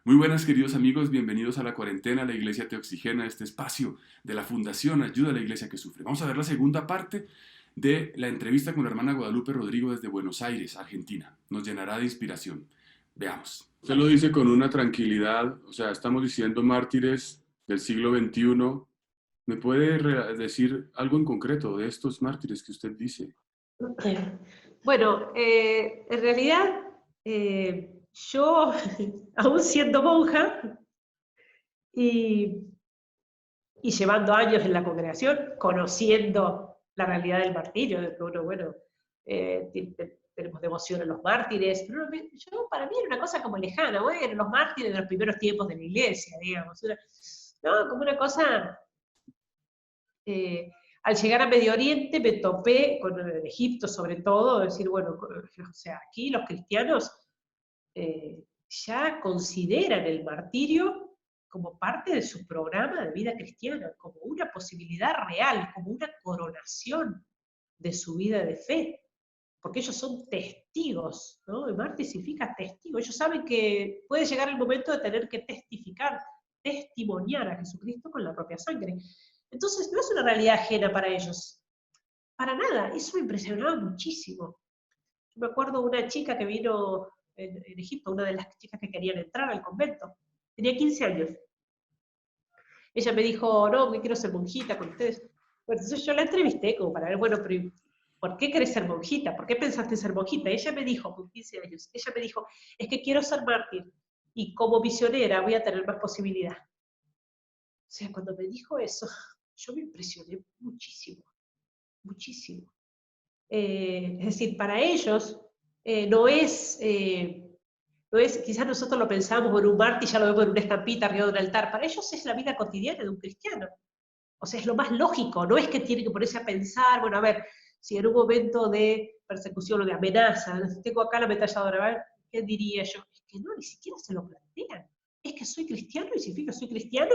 Muy buenas, queridos amigos, bienvenidos a La Cuarentena, la Iglesia Te Oxigena, este espacio de la Fundación Ayuda a la Iglesia que Sufre. Vamos a ver la segunda parte de la entrevista con la hermana Guadalupe Rodrigo desde Buenos Aires, Argentina. Nos llenará de inspiración. Veamos. Usted lo dice con una tranquilidad, o sea, estamos diciendo mártires del siglo XXI. ¿Me puede decir algo en concreto de estos mártires que usted dice? Bueno, en realidad, yo, aún siendo monja y, y llevando años en la congregación, conociendo la realidad del martirio, de que uno, bueno, tenemos devoción a los mártires, pero para mí era una cosa como lejana, bueno, los mártires de los primeros tiempos de la iglesia, digamos, ¿no? Como una cosa. Al llegar a Medio Oriente me topé con Egipto sobre todo, decir, bueno, o sea, aquí los cristianos ya consideran el martirio como parte de su programa de vida cristiana, como una posibilidad real, como una coronación de su vida de fe, porque ellos son testigos, ¿no? El mártir significa testigo, ellos saben que puede llegar el momento de tener que testificar, testimoniar a Jesucristo con la propia sangre. Entonces no es una realidad ajena para ellos, para nada, eso me impresionaba muchísimo. Yo me acuerdo de una chica que vino en Egipto, una de las chicas que querían entrar al convento, tenía 15 años. Ella me dijo, no, que quiero ser monjita con ustedes. Bueno, entonces yo la entrevisté como para ver, bueno, pero ¿por qué querés ser monjita? ¿Por qué pensaste ser monjita? Ella me dijo, con 15 años, ella me dijo, es que quiero ser mártir y como misionera voy a tener más posibilidad. O sea, cuando me dijo eso, yo me impresioné muchísimo, muchísimo. Es decir, para ellos no es, quizás nosotros lo pensamos en un mártir, ya lo vemos en una estampita arriba de un altar, para ellos es la vida cotidiana de un cristiano. O sea, es lo más lógico, no es que tiene que ponerse a pensar, bueno, a ver, si en un momento de persecución o de amenaza, tengo acá la ametralladora, a ver, ¿qué diría yo? Es que no, ni siquiera se lo plantean. Es que soy cristiano y significa soy cristiano,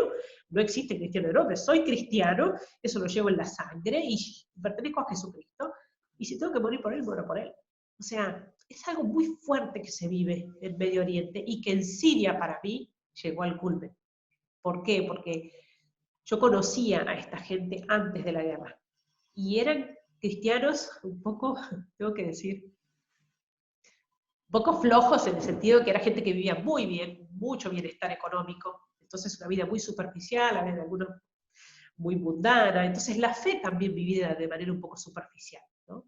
no existe cristiano de nombre, soy cristiano, eso lo llevo en la sangre y pertenezco a Jesucristo, y si tengo que morir por él, muero por él. O sea, es algo muy fuerte que se vive en Medio Oriente y que en Siria para mí llegó al culmen. ¿Por qué? Porque yo conocía a esta gente antes de la guerra y eran cristianos un poco, tengo que decir, un poco flojos en el sentido de que era gente que vivía muy bien, mucho bienestar económico, entonces una vida muy superficial, a veces algunos muy mundana, entonces la fe también vivida de manera un poco superficial, ¿no?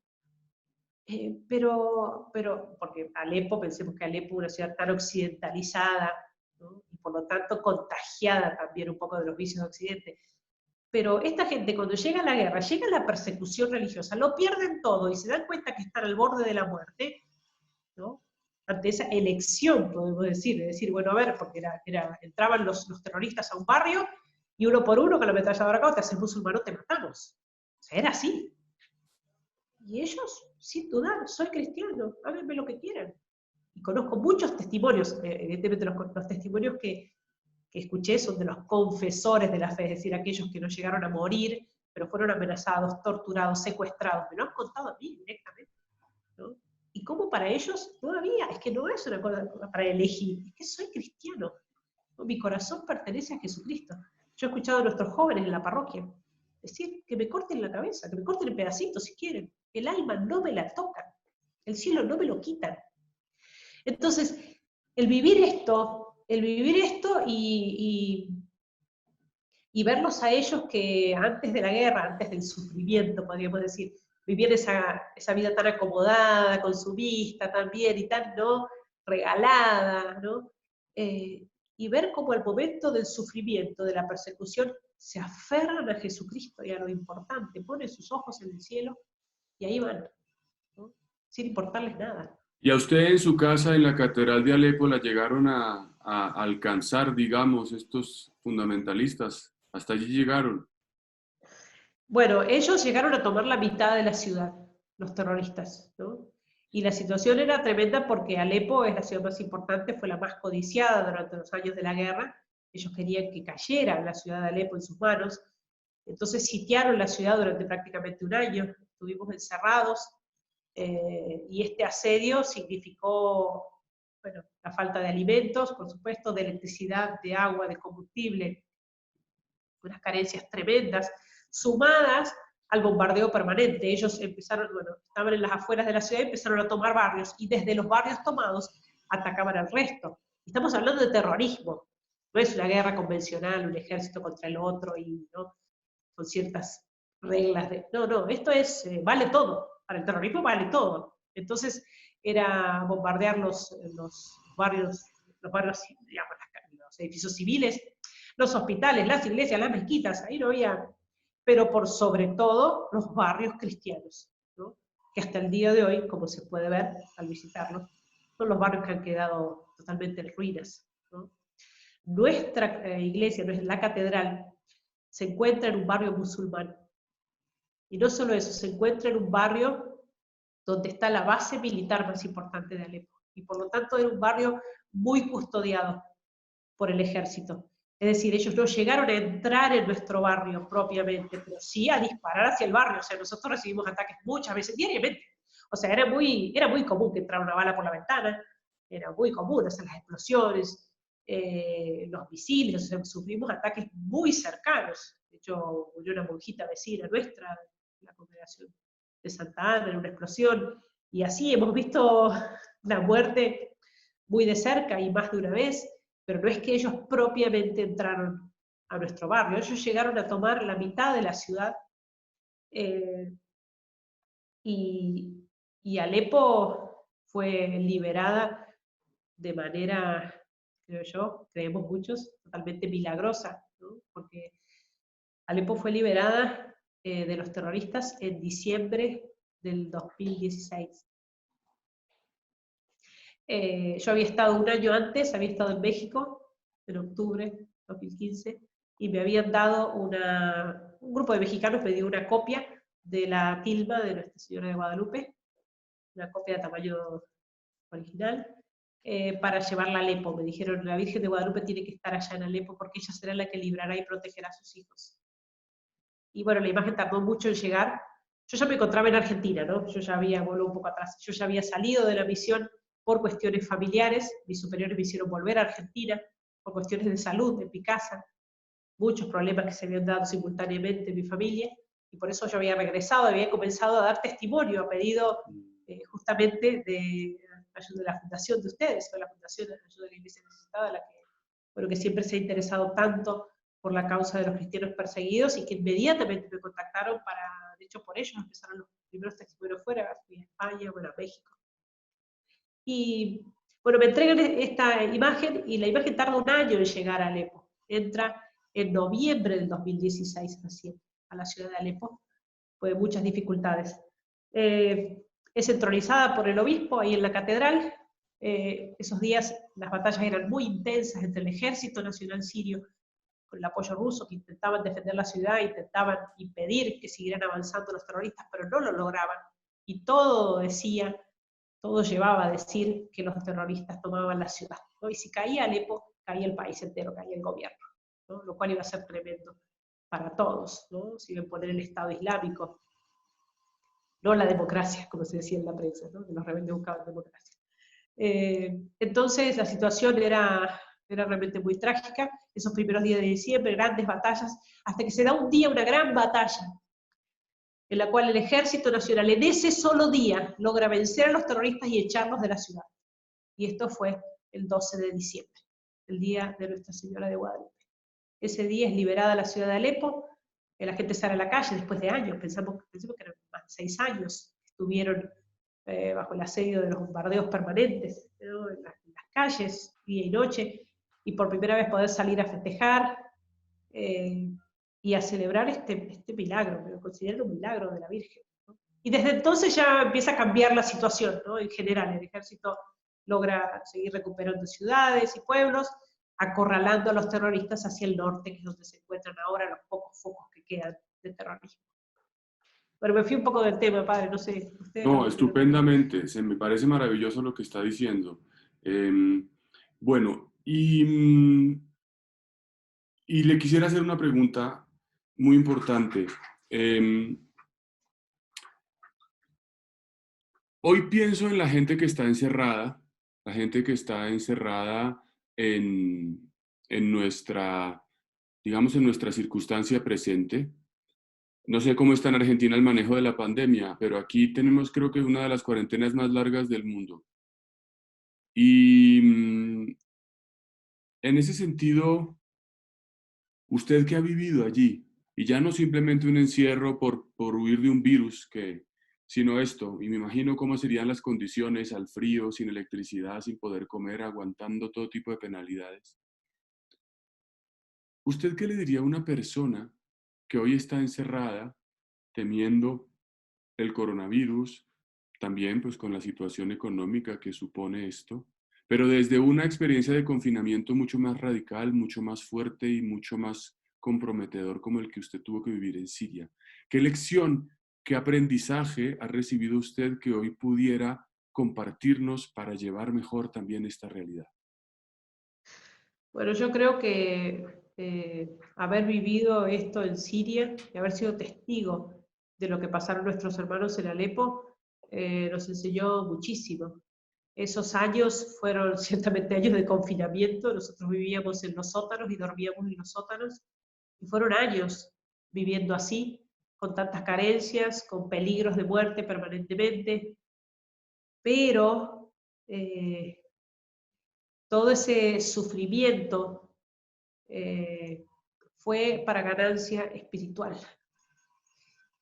Porque Alepo, pensemos que Alepo es una ciudad tan occidentalizada, ¿no? Y por lo tanto contagiada también un poco de los vicios de Occidente. Pero esta gente cuando llega la guerra, llega la persecución religiosa, lo pierden todo y se dan cuenta que están al borde de la muerte, ¿no? Ante esa elección, podemos decir, de decir, bueno, a ver, porque entraban los terroristas a un barrio y uno por uno con la ametralladora acá, te haces musulmán, te matamos. O sea, era así. Y ellos, sin dudar, soy cristiano, háganme lo que quieran. Y conozco muchos testimonios, evidentemente los testimonios que escuché son de los confesores de la fe, es decir, aquellos que no llegaron a morir, pero fueron amenazados, torturados, secuestrados, me lo han contado a mí directamente, ¿no? Y como para ellos todavía, es que no es una cosa para elegir, es que soy cristiano, ¿no? Mi corazón pertenece a Jesucristo. Yo he escuchado a nuestros jóvenes en la parroquia decir que me corten la cabeza, que me corten en pedacitos si quieren, el alma no me la tocan, el cielo no me lo quitan. Entonces, el vivir esto y verlos a ellos que antes de la guerra, antes del sufrimiento, podríamos decir, vivían esa vida tan acomodada, consumista, tan bien y tan no regalada, ¿no? Y ver cómo al momento del sufrimiento, de la persecución, se aferran a Jesucristo y a lo importante, ponen sus ojos en el cielo y ahí van, ¿no? Sin importarles nada. ¿Y a usted en su casa en la Catedral de Alepo la llegaron a alcanzar, digamos, estos fundamentalistas? ¿Hasta allí llegaron? Bueno, ellos llegaron a tomar la mitad de la ciudad, los terroristas, ¿no? Y la situación era tremenda porque Alepo es la ciudad más importante, fue la más codiciada durante los años de la guerra. Ellos querían que cayera la ciudad de Alepo en sus manos. Entonces sitiaron la ciudad durante prácticamente un año. Estuvimos encerrados y este asedio significó bueno, la falta de alimentos, por supuesto, de electricidad, de agua, de combustible, unas carencias tremendas, sumadas al bombardeo permanente. Ellos empezaron, bueno, estaban en las afueras de la ciudad y empezaron a tomar barrios, y desde los barrios tomados atacaban al resto. Estamos hablando de terrorismo, no es una guerra convencional, un ejército contra el otro, y ¿no? Con ciertas reglas de... No, no, esto es, vale todo, para el terrorismo vale todo. Entonces era bombardear los barrios, digamos, los edificios civiles, los hospitales, las iglesias, las mezquitas, ahí no había, pero por sobre todo los barrios cristianos, ¿no? Que hasta el día de hoy, como se puede ver al visitarlos, son los barrios que han quedado totalmente en ruinas, ¿no? Nuestra iglesia, la catedral, se encuentra en un barrio musulmán. Y no solo eso, se encuentra en un barrio donde está la base militar más importante de Alepo. Y por lo tanto era un barrio muy custodiado por el ejército. Es decir, ellos no llegaron a entrar en nuestro barrio propiamente, pero sí a disparar hacia el barrio. O sea, nosotros recibimos ataques muchas veces, diariamente. O sea, era muy común que entrara una bala por la ventana, era muy común, o sea, las explosiones, los misiles, o sea, sufrimos ataques muy cercanos. De hecho, murió una monjita vecina nuestra, la congregación de Santa Ana, en una explosión, y así hemos visto la muerte muy de cerca y más de una vez, pero no es que ellos propiamente entraron a nuestro barrio, ellos llegaron a tomar la mitad de la ciudad, y Alepo fue liberada de manera, creo yo, creemos muchos, totalmente milagrosa, ¿no? Porque Alepo fue liberada de los terroristas en diciembre del 2016. Yo había estado un año antes, había estado en México, en octubre de 2015, y me habían dado un grupo de mexicanos me dio una copia de la tilma de Nuestra Señora de Guadalupe, una copia de tamaño original, para llevarla a Alepo. Me dijeron, la Virgen de Guadalupe tiene que estar allá en Alepo porque ella será la que librará y protegerá a sus hijos. Y bueno, la imagen tardó mucho en llegar. Yo ya me encontraba en Argentina, ¿no? Yo ya había, volado un poco atrás, yo ya había salido de la misión por cuestiones familiares, mis superiores me hicieron volver a Argentina por cuestiones de salud en mi casa, muchos problemas que se habían dado simultáneamente en mi familia, y por eso yo había regresado, había comenzado a dar testimonio a pedido justamente de ayuda de la fundación de ustedes, o la Fundación de Ayuda de la Iglesia Necesitada, la que, bueno, que siempre se ha interesado tanto por la causa de los cristianos perseguidos, y que inmediatamente me contactaron para, de hecho por ellos empezaron los primeros testimonios fuera, fui a España, bueno, a México. Y bueno, me entregan esta imagen, y la imagen tarda un año en llegar a Alepo. Entra en noviembre del 2016 recién a la ciudad de Alepo, fue de muchas dificultades. Es entronizada por el obispo ahí en la catedral. Esos días las batallas eran muy intensas entre el ejército nacional sirio con el apoyo ruso, que intentaban defender la ciudad, intentaban impedir que siguieran avanzando los terroristas, pero no lo lograban. Y todo decía, todo llevaba a decir que los terroristas tomaban la ciudad, ¿no? Y si caía Alepo, caía el país entero, caía el gobierno, ¿no? Lo cual iba a ser tremendo para todos, ¿no? Se iba a imponer el Estado Islámico, no la democracia, como se decía en la prensa, ¿no? Que los rebeldes buscaban democracia. Entonces la situación era realmente muy trágica. Esos primeros días de diciembre, grandes batallas, hasta que se da un día una gran batalla, en la cual el Ejército Nacional en ese solo día logra vencer a los terroristas y echarlos de la ciudad. Y esto fue el 12 de diciembre, el día de Nuestra Señora de Guadalupe. Ese día es liberada la ciudad de Alepo, la gente sale a la calle después de años, pensamos que eran más de 6 años que estuvieron bajo el asedio de los bombardeos permanentes, ¿no? en las calles, día y noche, y por primera vez poder salir a festejar y a celebrar este milagro, me lo considero un milagro de la Virgen, ¿no? Y desde entonces ya empieza a cambiar la situación, ¿no? En general, el ejército logra seguir recuperando ciudades y pueblos, acorralando a los terroristas hacia el norte, que es donde se encuentran ahora los pocos focos que quedan de terrorismo. Pero me fui un poco del tema, padre, no sé. No, estupendamente, se me parece maravilloso lo que está diciendo. Bueno, y le quisiera hacer una pregunta muy importante. Hoy pienso en la gente que está encerrada la gente que está encerrada en nuestra, digamos, en nuestra circunstancia presente. No sé cómo está en Argentina el manejo de la pandemia, pero aquí tenemos creo que una de las cuarentenas más largas del mundo. Y en ese sentido, usted que ha vivido allí, y ya no simplemente un encierro por huir de un virus, sino esto, y me imagino cómo serían las condiciones al frío, sin electricidad, sin poder comer, aguantando todo tipo de penalidades. ¿Usted qué le diría a una persona que hoy está encerrada, temiendo el coronavirus, también pues con la situación económica que supone esto, pero desde una experiencia de confinamiento mucho más radical, mucho más fuerte y mucho más comprometedor como el que usted tuvo que vivir en Siria? ¿Qué lección, qué aprendizaje ha recibido usted que hoy pudiera compartirnos para llevar mejor también esta realidad? Bueno, yo creo que haber vivido esto en Siria y haber sido testigo de lo que pasaron nuestros hermanos en Alepo nos enseñó muchísimo. Esos años fueron ciertamente años de confinamiento, nosotros vivíamos en los sótanos y dormíamos en los sótanos, y fueron años viviendo así, con tantas carencias, con peligros de muerte permanentemente, pero eh, todo ese sufrimiento eh, fue para ganancia espiritual.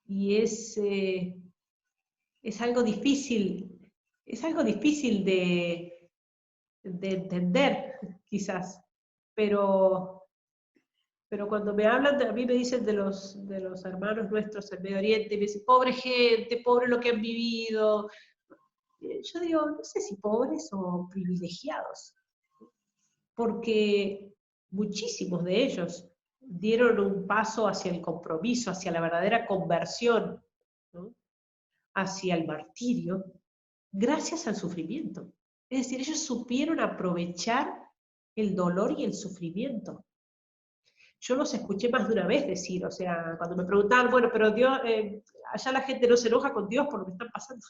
Y es algo difícil de entender, quizás, pero, pero cuando me hablan, a mí me dicen de los hermanos nuestros en Medio Oriente, me dicen, pobre gente, pobre lo que han vivido. Yo digo, no sé si pobres o privilegiados, porque muchísimos de ellos dieron un paso hacia el compromiso, hacia la verdadera conversión, ¿no? Hacia el martirio, gracias al sufrimiento. Es decir, ellos supieron aprovechar el dolor y el sufrimiento. Yo los escuché más de una vez decir, o sea, cuando me preguntaban, bueno, pero Dios, allá la gente no se enoja con Dios por lo que están pasando,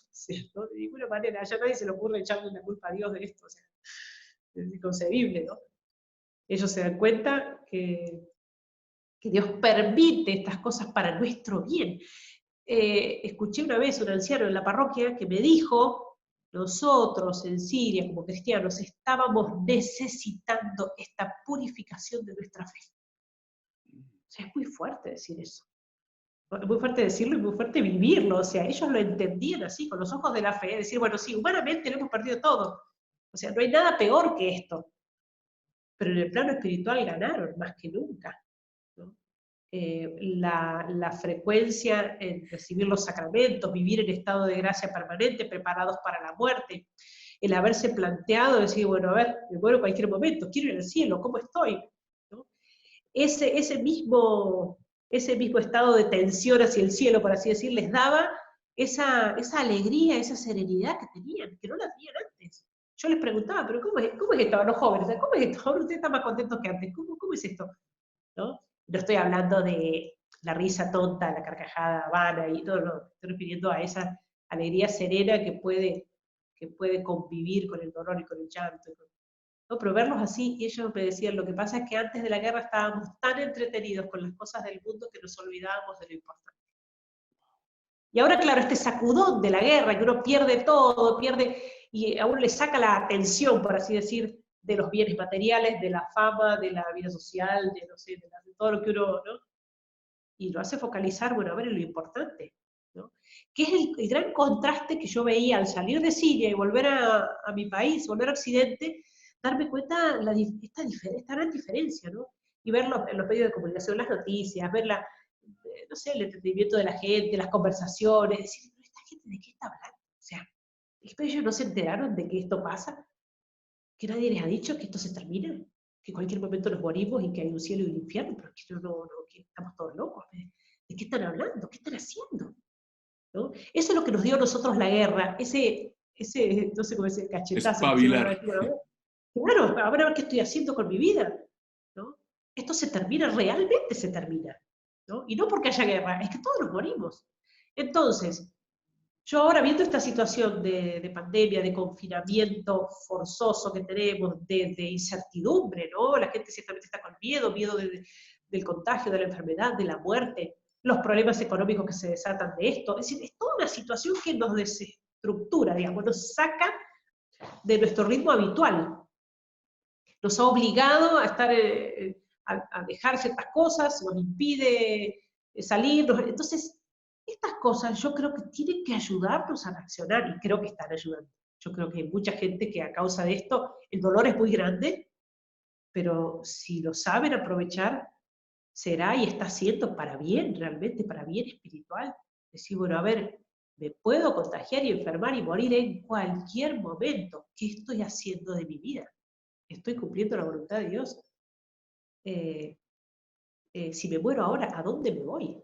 ¿no? De ninguna manera, allá nadie se le ocurre echarle la culpa a Dios de esto, o sea, es inconcebible, ¿no? Ellos se dan cuenta que Dios permite estas cosas para nuestro bien. Escuché una vez un anciano en la parroquia que me dijo, nosotros en Siria como cristianos estábamos necesitando esta purificación de nuestra fe. O sea, es muy fuerte decir eso. Es muy fuerte decirlo y muy fuerte vivirlo. O sea, ellos lo entendían así, con los ojos de la fe. Decir, bueno, sí, humanamente lo hemos perdido todo. O sea, no hay nada peor que esto. Pero en el plano espiritual ganaron más que nunca, ¿no? La frecuencia en recibir los sacramentos, vivir en estado de gracia permanente, preparados para la muerte, el haberse planteado, decir, bueno, a ver, me muero en cualquier momento, quiero ir al cielo, ¿cómo estoy? ¿No? Ese mismo estado de tensión hacia el cielo, por así decir, les daba esa alegría, esa serenidad que tenían, que no la tenían antes. Yo les preguntaba, pero cómo es esto a los jóvenes? ¿Cómo es esto? Ahora ustedes están más contentos que antes. ¿Cómo es esto? ¿No? No estoy hablando de la risa tonta, la carcajada vana, y no, no, estoy refiriendo a esa alegría serena que puede convivir con el dolor y con el llanto. ¿No? Pero verlos así, y ellos me decían, lo que pasa es que antes de la guerra estábamos tan entretenidos con las cosas del mundo que nos olvidábamos de lo importante. Y ahora, claro, este sacudón de la guerra, que uno pierde todo, y a uno le saca la atención, por así decir, de los bienes materiales, de la fama, de la vida social, de, no sé, de todo lo que uno, ¿no? Y lo hace focalizar, bueno, a ver, en lo importante, ¿no? Que es el gran contraste que yo veía al salir de Siria y volver a mi país, volver a Occidente, darme cuenta esta gran diferencia, ¿no? Y verlo en los medios de comunicación, las noticias, ver no sé, el entretenimiento de la gente, las conversaciones, decir, ¿pero esta gente de qué está hablando? O sea, ellos no se enteraron de que esto pasa, que nadie les ha dicho que esto se termina, que en cualquier momento nos morimos y que hay un cielo y un infierno, pero que que estamos todos locos. ¿De qué están hablando? ¿Qué están haciendo? ¿No? Eso es lo que nos dio a nosotros la guerra, no sé cómo ese cachetazo que se van a Espabilar. decir, claro, ahora a ver qué estoy haciendo con mi vida, ¿no? Esto se termina, realmente se termina, ¿no? Y no porque haya guerra, es que todos nos morimos. Entonces, Yo ahora viendo esta situación de pandemia, de confinamiento forzoso que tenemos, de incertidumbre, ¿no? La gente ciertamente está con miedo, del contagio, de la enfermedad, de la muerte, los problemas económicos que se desatan de esto. Es decir, es toda una situación que nos desestructura, digamos, nos saca de nuestro ritmo habitual. Nos ha obligado a estar, a dejar ciertas cosas, nos impide salir. Entonces, estas cosas yo creo que tienen que ayudarnos a reaccionar y creo que están ayudando. Yo creo que hay mucha gente que a causa de esto, el dolor es muy grande, pero si lo saben aprovechar, será y está siendo para bien, realmente para bien espiritual. Decir, bueno, a ver, me puedo contagiar y enfermar y morir en cualquier momento. ¿Qué estoy haciendo de mi vida? ¿Estoy cumpliendo la voluntad de Dios? Eh, si me muero ahora, ¿a dónde me voy?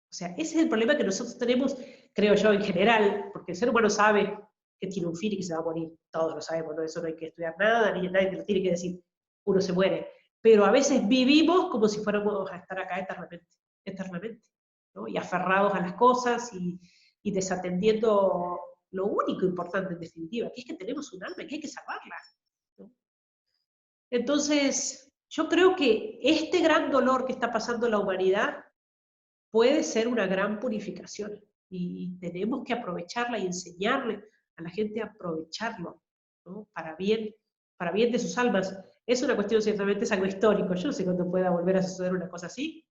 O sea, ese es el problema que nosotros tenemos, creo yo, en general, porque el ser humano sabe que tiene un fin y que se va a morir. Todos lo sabemos, ¿no? Eso no hay que estudiar nada, ni nadie te lo tiene que decir. Uno se muere. Pero a veces vivimos como si fuéramos a estar acá eternamente, ¿no? Y aferrados a las cosas y desatendiendo lo único importante en definitiva, que es que tenemos un alma y que hay que salvarla, ¿no? Entonces, yo creo que este gran dolor que está pasando la humanidad puede ser una gran purificación y tenemos que aprovecharla y enseñarle a la gente a aprovecharlo, ¿no? Para bien de sus almas. Es una cuestión, ciertamente, es algo histórico. Yo no sé cuándo pueda volver a suceder una cosa así.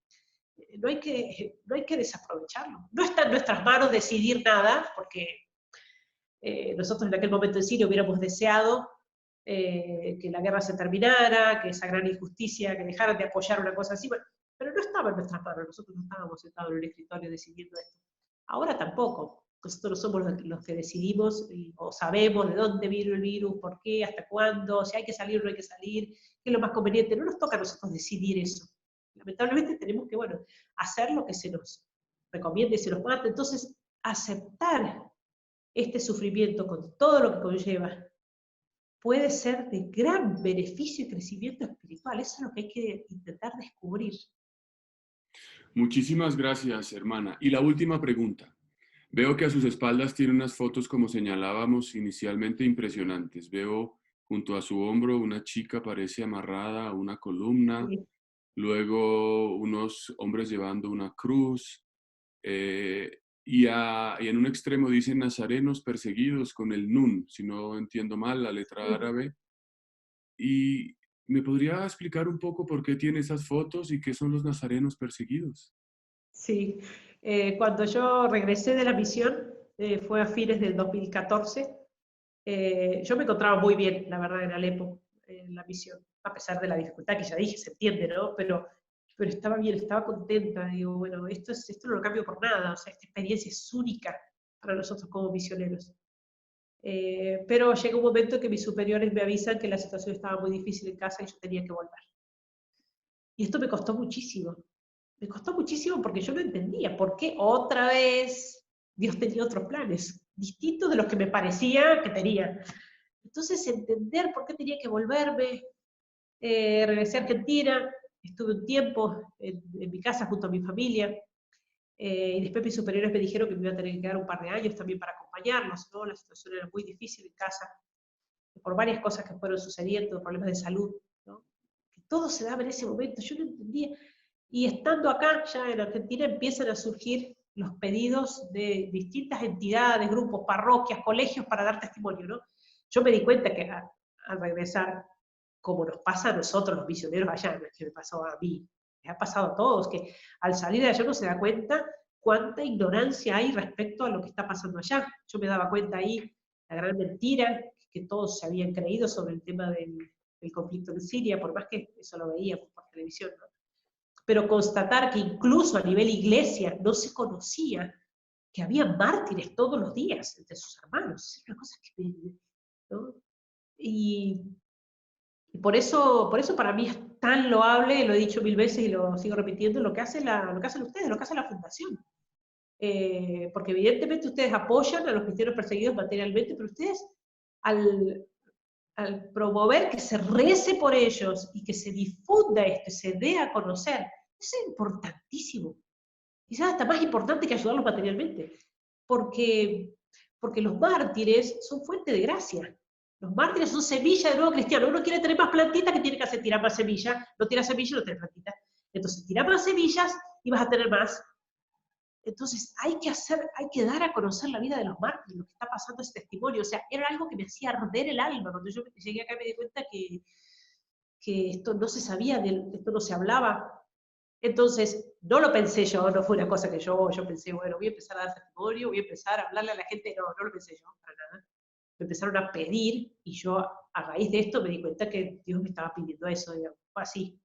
No hay que desaprovecharlo. No está en nuestras manos decidir nada, porque nosotros en aquel momento en Siria hubiéramos deseado que la guerra se terminara, que esa gran injusticia, que dejaran de apoyar una cosa así, bueno, pero no estaba en nuestras manos, nosotros no estábamos sentados en un escritorio decidiendo esto. Ahora tampoco, nosotros no somos los que decidimos o sabemos de dónde vino el virus, por qué, hasta cuándo, si hay que salir o no hay que salir, qué es lo más conveniente, no nos toca a nosotros decidir eso. Lamentablemente tenemos que, bueno, hacer lo que se nos recomienda y se nos manda, entonces aceptar este sufrimiento con todo lo que conlleva puede ser de gran beneficio y crecimiento espiritual. Eso es lo que hay que intentar descubrir. Muchísimas gracias, hermana. Y la última pregunta. Veo que a sus espaldas tiene unas fotos, como señalábamos inicialmente, impresionantes. Veo junto a su hombro una chica parece amarrada a una columna, Sí, luego unos hombres llevando una cruz, y en un extremo dicen nazarenos perseguidos con el nun, si no entiendo mal, la letra sí. árabe. ¿Y me podría explicar un poco por qué tiene esas fotos y qué son los nazarenos perseguidos? Sí. Cuando yo regresé de la misión, fue a fines del 2014, yo me encontraba muy bien, la verdad, en Alepo, en la misión, a pesar de la dificultad que ya dije, se entiende, ¿no? Pero estaba bien, estaba contenta, digo, bueno, esto no lo cambio por nada, o sea, esta experiencia es única para nosotros como misioneros. Pero llega un momento que mis superiores me avisan que la situación estaba muy difícil en casa y yo tenía que volver. Y esto me costó muchísimo. Me costó muchísimo porque yo no entendía por qué otra vez Dios tenía otros planes, distintos de los que me parecía que tenía. Entonces, entender por qué tenía que volverme, regresé a Argentina, estuve un tiempo en mi casa junto a mi familia, y después mis superiores me dijeron que me iba a tener que quedar un par de años también para acompañarlos, ¿no? La situación era muy difícil en casa, por varias cosas que fueron sucediendo, problemas de salud, ¿no? Que todo se daba en ese momento, yo no entendía. Y estando acá, ya en Argentina, empiezan a surgir los pedidos de distintas entidades, grupos, parroquias, colegios para dar testimonio, ¿no? Yo me di cuenta que al regresar, como nos pasa a nosotros los misioneros allá, no es que me pasó a mí, les ha pasado a todos, que al salir de allá uno se da cuenta cuánta ignorancia hay respecto a lo que está pasando allá. Yo me daba cuenta ahí la gran mentira que todos se habían creído sobre el tema del conflicto en Siria, por más que eso lo veíamos por televisión, ¿no? Pero constatar que incluso a nivel iglesia no se conocía que había mártires todos los días entre sus hermanos. Es una cosa que ¿no? Y, y por eso para mí es tan loable, lo he dicho mil veces y lo sigo repitiendo, lo que hacen ustedes, lo que hace la Fundación. Porque evidentemente ustedes apoyan a los cristianos perseguidos materialmente, pero ustedes al, al promover que se rece por ellos y que se difunda esto, se dé a conocer, eso es importantísimo. Quizás hasta más importante que ayudarlos materialmente. porque los mártires son fuente de gracia. Los mártires son semilla de nuevo cristiano. Uno quiere tener más plantitas, que tiene que hacer? Tirar más semillas. No tira semillas, no tiene plantitas. Entonces, tira más semillas y vas a tener más. Entonces, hay que dar a conocer la vida de los mártires, lo que está pasando, ese testimonio. O sea, era algo que me hacía arder el alma. Cuando yo llegué acá me di cuenta que esto no se sabía, esto no se hablaba. Entonces, no lo pensé yo, no fue una cosa que yo pensé, bueno, voy a empezar a dar testimonio, voy a empezar a hablarle a la gente. No lo pensé yo, para nada. Me empezaron a pedir, y yo a raíz de esto me di cuenta que Dios me estaba pidiendo eso, digamos. Fue así.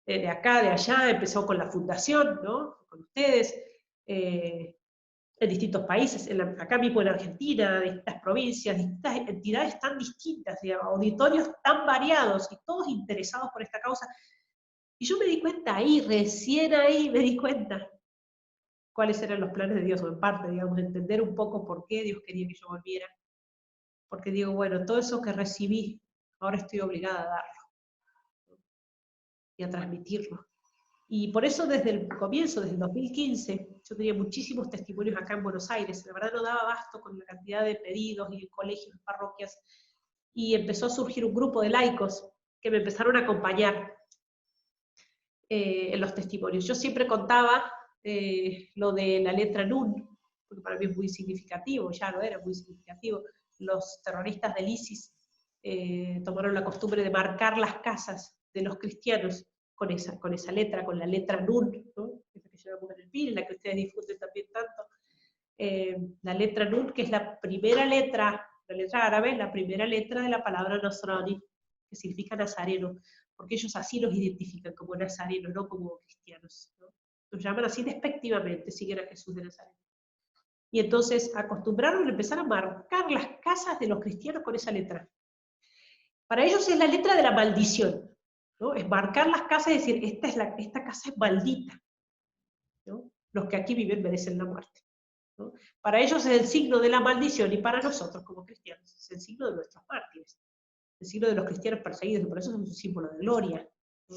De acá, de allá, empezó con la fundación, ¿no? Con ustedes, en distintos países, acá mismo en Argentina, de distintas provincias, distintas entidades tan distintas, digamos, auditorios tan variados y todos interesados por esta causa. Y yo me di cuenta ahí, recién ahí me di cuenta cuáles eran los planes de Dios, o en parte, digamos, de entender un poco por qué Dios quería que yo volviera. Porque digo, bueno, todo eso que recibí, ahora estoy obligada a darlo y a transmitirlo. Y por eso desde el comienzo, desde el 2015, yo tenía muchísimos testimonios acá en Buenos Aires. La verdad no daba abasto con la cantidad de pedidos y de colegios, parroquias. Y empezó a surgir un grupo de laicos que me empezaron a acompañar en los testimonios. Yo siempre contaba lo de la letra Nun, porque para mí es muy significativo, ya lo era muy significativo. Los terroristas del ISIS tomaron la costumbre de marcar las casas de los cristianos con esa letra, con la letra Nun, ¿no? Esa que llevamos en el PIN, la que ustedes difunden también tanto. La letra Nun, que es la letra árabe, la primera letra de la palabra Nasrani, que significa nazareno, porque ellos así los identifican, como nazarenos, no como cristianos, ¿no? Los llaman así despectivamente, siguen a Jesús de Nazaret. Y entonces acostumbraron a empezar a marcar las casas de los cristianos con esa letra. Para ellos es la letra de la maldición, ¿no? Es marcar las casas y decir, esta casa es maldita, ¿no? Los que aquí viven merecen la muerte, ¿no? Para ellos es el signo de la maldición, y para nosotros como cristianos es el signo de nuestros mártires, el signo de los cristianos perseguidos, y por eso es un símbolo de gloria, ¿no?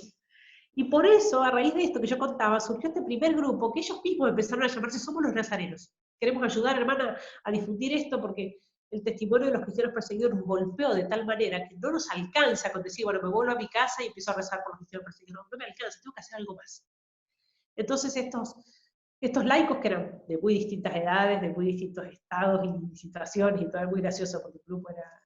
Y por eso, a raíz de esto que yo contaba, surgió este primer grupo, que ellos mismos empezaron a llamarse Somos los Nazarenos. Queremos ayudar, hermana, a difundir esto, porque el testimonio de los cristianos perseguidos nos golpeó de tal manera que no nos alcanza con decir, bueno, me vuelvo a mi casa y empiezo a rezar por los cristianos perseguidos. No me alcanza, tengo que hacer algo más. Entonces estos laicos, que eran de muy distintas edades, de muy distintos estados y situaciones, y todo era muy gracioso porque el grupo era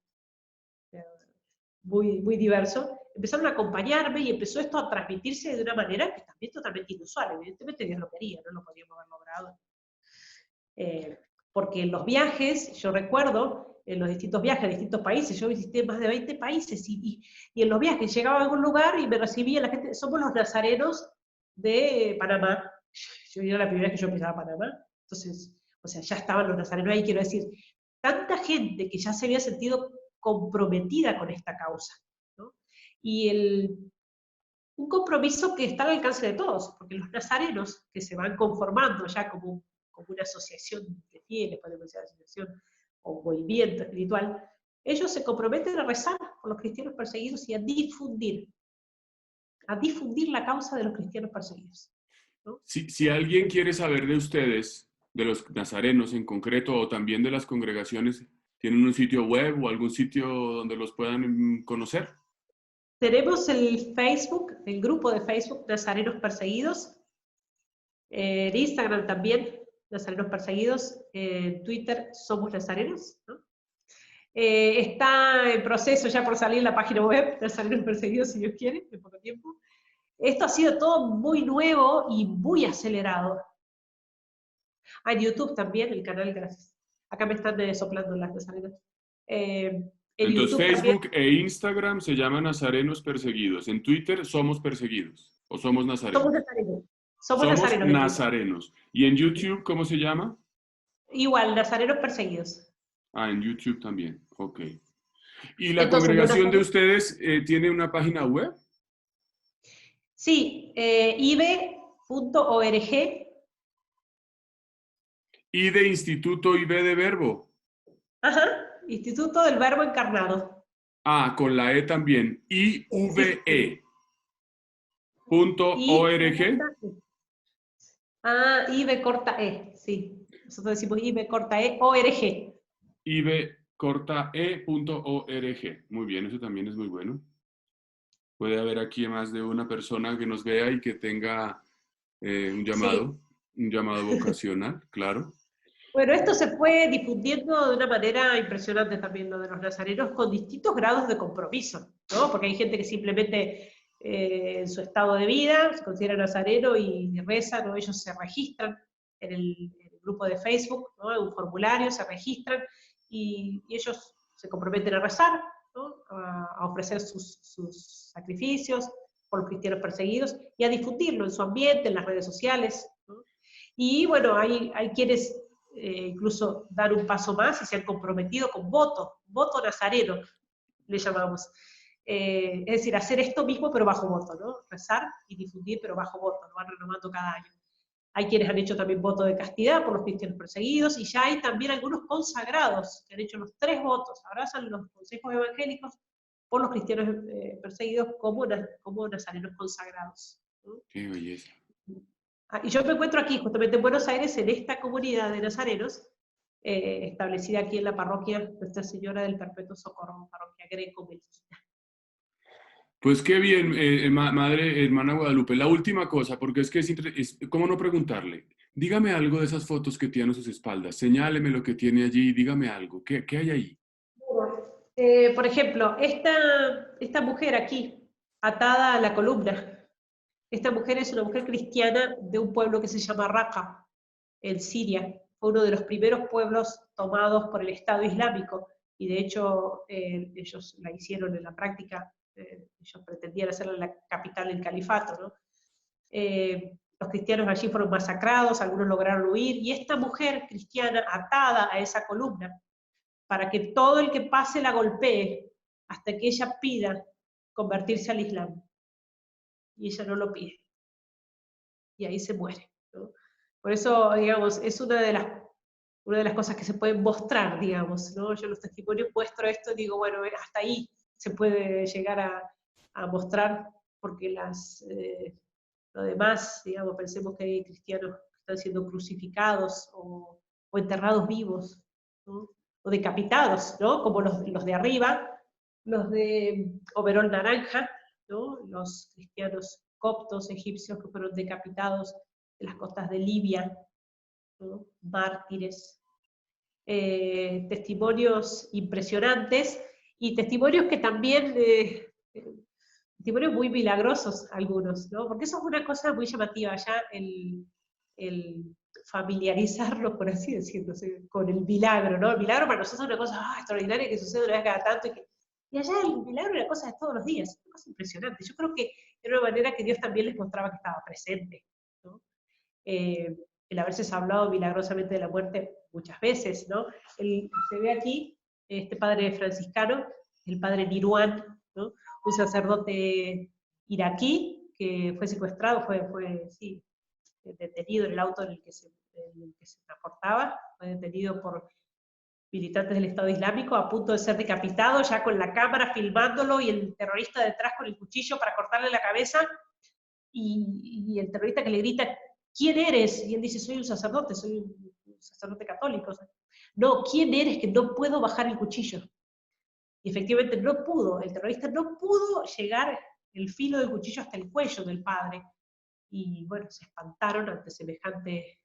muy, muy diverso, empezaron a acompañarme, y empezó esto a transmitirse de una manera que también totalmente inusual. Evidentemente Dios lo quería, no lo podíamos haber logrado. Porque en los viajes, yo recuerdo, en los distintos viajes a distintos países, yo visité más de 20 países, y en los viajes llegaba a algún lugar y me recibía la gente, somos los nazarenos de Panamá. Yo era la primera vez que yo pisaba Panamá, entonces, o sea, ya estaban los nazarenos ahí, quiero decir, tanta gente que ya se había sentido comprometida con esta causa, ¿no? Y un compromiso que está al alcance de todos, porque los nazarenos, que se van conformando ya como una asociación de fieles, podemos decir asociación, o movimiento espiritual, ellos se comprometen a rezar por los cristianos perseguidos y a difundir la causa de los cristianos perseguidos, ¿no? Si alguien quiere saber de ustedes, de los nazarenos en concreto, o también de las congregaciones, ¿tienen un sitio web o algún sitio donde los puedan conocer? Tenemos el Facebook, el grupo de Facebook Nazarenos Perseguidos, en Instagram también, Nazarenos Perseguidos, en Twitter Somos Nazarenos, ¿no? Está en proceso ya por salir la página web, Nazarenos Perseguidos, si Dios quiere, en poco tiempo. Esto ha sido todo muy nuevo y muy acelerado. En YouTube también, el canal, gracias. Acá me están soplando las nazarenas. En Entonces YouTube también. Facebook e Instagram se llaman Nazarenos Perseguidos. En Twitter Somos Perseguidos o Somos Somos Nazarenos. nazarenos. Somos Somos nazarenos en Twitter. Nazarenos. ¿Y en YouTube cómo se llama? Igual, Nazarenos Perseguidos. Ah, en YouTube también. Ok. ¿Y la Entonces, los congregación de nazarenos, ustedes tiene una página web? sí, ibe.org. ¿Y de Instituto IB de Verbo? Ajá, Instituto del Verbo Encarnado. Ah, con la E también. Sí. IVE.org. I, corta E. Ah, IB corta E, sí. Nosotros decimos IB corta E, ORG. ib-e.org. Muy bien, eso también es muy bueno. Puede haber aquí más de una persona que nos vea y que tenga Sí. un llamado vocacional, claro. Bueno, esto se fue difundiendo de una manera impresionante también, lo de los nazarenos, con distintos grados de compromiso, ¿no? Porque hay gente que simplemente en su estado de vida se considera nazareno y reza, ¿no? Ellos se registran en el grupo de Facebook, ¿no? En un formulario se registran y ellos se comprometen a rezar, ¿no? A ofrecer sus sacrificios por los cristianos perseguidos y a difundirlo en su ambiente, en las redes sociales, ¿no? Y bueno, hay quienes incluso dar un paso más y se han comprometido con voto nazareno, le llamamos. Es decir, hacer esto mismo pero bajo voto, ¿no? Rezar y difundir pero bajo voto, lo van renovando cada año. Hay quienes han hecho también voto de castidad por los cristianos perseguidos y ya hay también algunos consagrados que han hecho los 3 votos, abrazan los consejos evangélicos por los cristianos perseguidos como nazarenos consagrados, ¿no? Qué belleza. Y yo me encuentro aquí, justamente en Buenos Aires, en esta comunidad de nazarenos, establecida aquí en la parroquia Nuestra Señora del Perpetuo Socorro, parroquia greco-melquita. Pues qué bien, madre, hermana Guadalupe. La última cosa, porque es que ¿cómo no preguntarle? Dígame algo de esas fotos que tiene a sus espaldas. Señáleme lo que tiene allí, dígame algo. ¿Qué hay ahí? Por ejemplo, esta mujer aquí, atada a la columna, esta mujer es una mujer cristiana de un pueblo que se llama Raqqa, en Siria. Fue uno de los primeros pueblos tomados por el Estado Islámico, y de hecho ellos la hicieron en la práctica, ellos pretendían hacerla la capital del califato, ¿no? Los cristianos allí fueron masacrados, algunos lograron huir, y esta mujer cristiana atada a esa columna, para que todo el que pase la golpee, hasta que ella pida convertirse al Islam. Y ella no lo pide. Y ahí se muere, ¿no? Por eso, digamos, es una de las cosas que se pueden mostrar, digamos, ¿no? Yo en los testimonios muestro esto y digo, bueno, hasta ahí se puede llegar a mostrar, porque lo demás, digamos, pensemos que hay cristianos que están siendo crucificados o enterrados vivos, ¿no? O decapitados, ¿no? Como los de arriba, los de overol naranja, ¿no? Los cristianos coptos egipcios que fueron decapitados en las costas de Libia, ¿no? Mártires. Testimonios impresionantes y testimonios que también, testimonios muy milagrosos algunos, ¿no? Porque eso es una cosa muy llamativa ya, el familiarizarlo, por así decirlo, con el milagro, ¿no? El milagro para nosotros es una cosa extraordinaria que sucede una vez cada tanto y allá el milagro es una cosa de todos los días, es una cosa impresionante. Yo creo que era una manera que Dios también les mostraba que estaba presente, ¿no? El haberse hablado milagrosamente de la muerte muchas veces, ¿no? Se ve aquí este padre franciscano, el padre Nirwan, ¿no? Un sacerdote iraquí que fue secuestrado, sí, detenido en el auto en el que se transportaba, fue detenido por militantes del Estado Islámico a punto de ser decapitado, ya con la cámara filmándolo y el terrorista detrás con el cuchillo para cortarle la cabeza, y el terrorista que le grita, ¿quién eres? Y él dice, soy un sacerdote católico. No, ¿quién eres? Que no puedo bajar el cuchillo. Y efectivamente no pudo, el terrorista no pudo llegar el filo del cuchillo hasta el cuello del padre. Y bueno, se espantaron ante semejante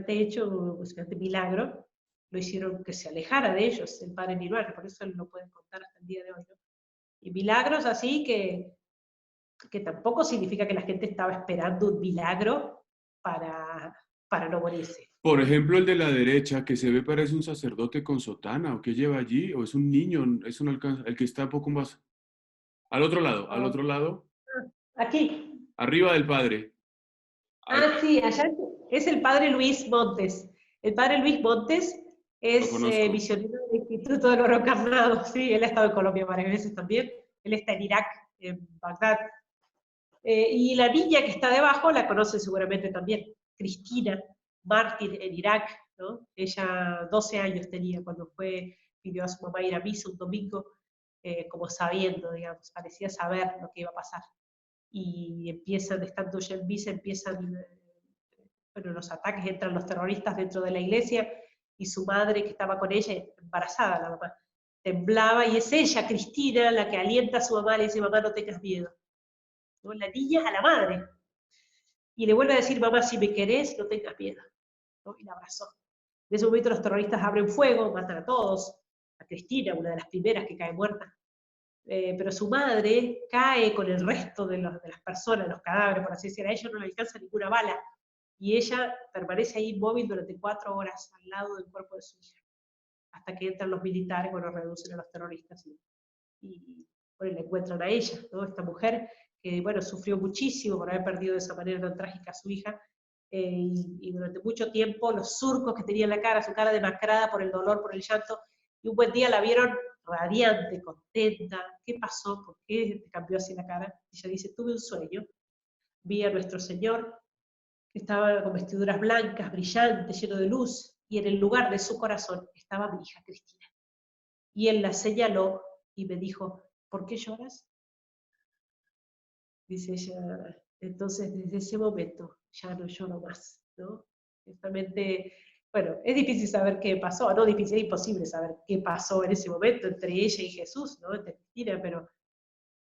hecho, semejante milagro. Lo hicieron que se alejara de ellos, el padre Nirvana, por eso él lo puede contar hasta el día de hoy, ¿no? Y milagros así que tampoco significa que la gente estaba esperando un milagro para no morirse, Por ¿no? ejemplo, el de la derecha, que se ve parece un sacerdote con sotana, ¿o qué lleva allí? ¿O es un niño? Es un el que está un poco más... al Oh, otro lado, aquí. arriba del padre. Ahí, Sí, allá es el padre Luis Montes. El padre Luis Montes lo es conozco. misionero del Instituto del Oro Encarnado. Sí, él ha estado en Colombia varias veces también. Él está en Irak, en Bagdad. Y la niña que está debajo la conoce seguramente también, Cristina, mártir en Irak, ¿no? Ella 12 años tenía cuando pidió a su mamá ir a misa un domingo, como sabiendo, digamos, parecía saber lo que iba a pasar. Y estando ya en misa, empiezan bueno, los ataques, entran los terroristas dentro de la iglesia, y su madre, que estaba con ella, embarazada la mamá, temblaba, y es ella, Cristina, la que alienta a su mamá, le dice, mamá, no tengas miedo, ¿no? La niña a la madre, y le vuelve a decir, mamá, si me querés, no tengas miedo, ¿no? Y la abrazó. En ese momento los terroristas abren fuego, matan a todos, a Cristina, una de las primeras que cae muerta, pero su madre cae con el resto de las personas, los cadáveres, por así decirlo, a ella no le alcanza ninguna bala, y ella permanece ahí inmóvil durante 4 horas al lado del cuerpo de su hija, hasta que entran los militares, bueno, reducen a los terroristas, y bueno, le encuentran a ella, ¿no? Esta mujer que, bueno, sufrió muchísimo por haber perdido de esa manera tan trágica a su hija, y durante mucho tiempo los surcos que tenía en la cara, su cara demacrada por el dolor, por el llanto, y un buen día la vieron radiante, contenta. ¿Qué pasó? ¿Por qué te cambió así la cara? Y ella dice, tuve un sueño, vi a nuestro Señor, que estaba con vestiduras blancas, brillantes, lleno de luz, y en el lugar de su corazón estaba mi hija Cristina. Y él la señaló y me dijo, ¿por qué lloras? Dice ella, entonces desde ese momento ya no lloro más, ¿no? Justamente, bueno, es difícil saber qué pasó, no difícil, es imposible saber qué pasó en ese momento entre ella y Jesús, ¿no? Entre Cristina,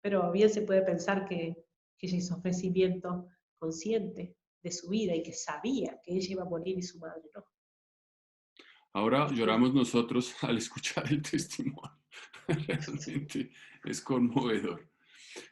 pero bien se puede pensar que ella hizo ofrecimiento consciente de su vida y que sabía que ella iba a morir y su madre no. Ahora lloramos nosotros al escuchar el testimonio. Realmente es conmovedor.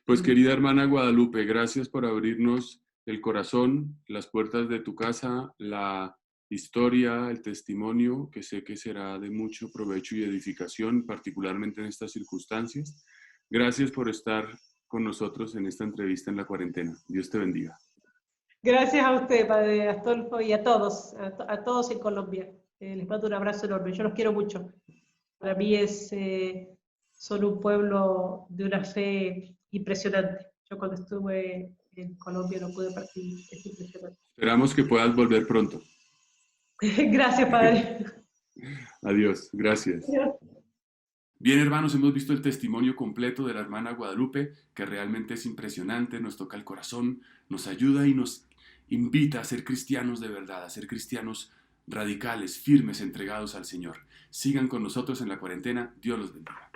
Pues querida hermana Guadalupe, gracias por abrirnos el corazón, las puertas de tu casa, la historia, el testimonio, que sé que será de mucho provecho y edificación, particularmente en estas circunstancias. Gracias por estar con nosotros en esta entrevista en la cuarentena. Dios te bendiga. Gracias a usted, Padre Astolfo, y a todos, a todos en Colombia. Les mando un abrazo enorme, yo los quiero mucho. Para mí son un pueblo de una fe impresionante. Yo cuando estuve en Colombia no pude partir, es impresionante. Esperamos que puedas volver pronto. Gracias, Padre. Adiós, gracias. Adiós. Bien, hermanos, hemos visto el testimonio completo de la hermana Guadalupe, que realmente es impresionante, nos toca el corazón, nos ayuda y nos invita a ser cristianos de verdad, a ser cristianos radicales, firmes, entregados al Señor. Sigan con nosotros en la cuarentena. Dios los bendiga.